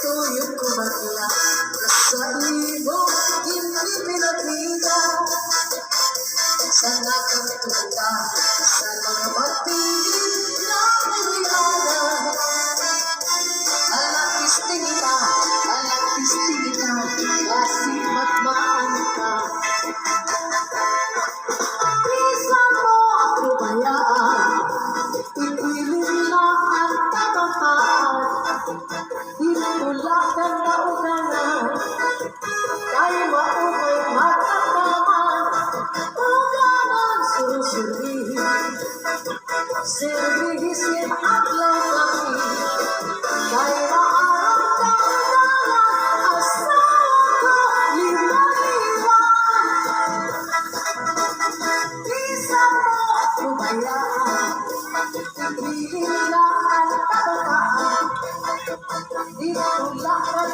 tuyong kumatla sa ibo, hindi pinakita. Sana kang tuta sa mga pagpili na kailangan. Alapis tingita, kasi magmaan ka. Bisa mo ako bayaan, ipiling lang ang tabataan. Itulakan na uganan, kaya maumay matataman. Uganan surusurihin, sirbihisin at langkangin. Kaya maarap ka uganan, asawa ko limang-limang. Bisa mo ako bayaan, ipiling lang ang tabataan. Itulakan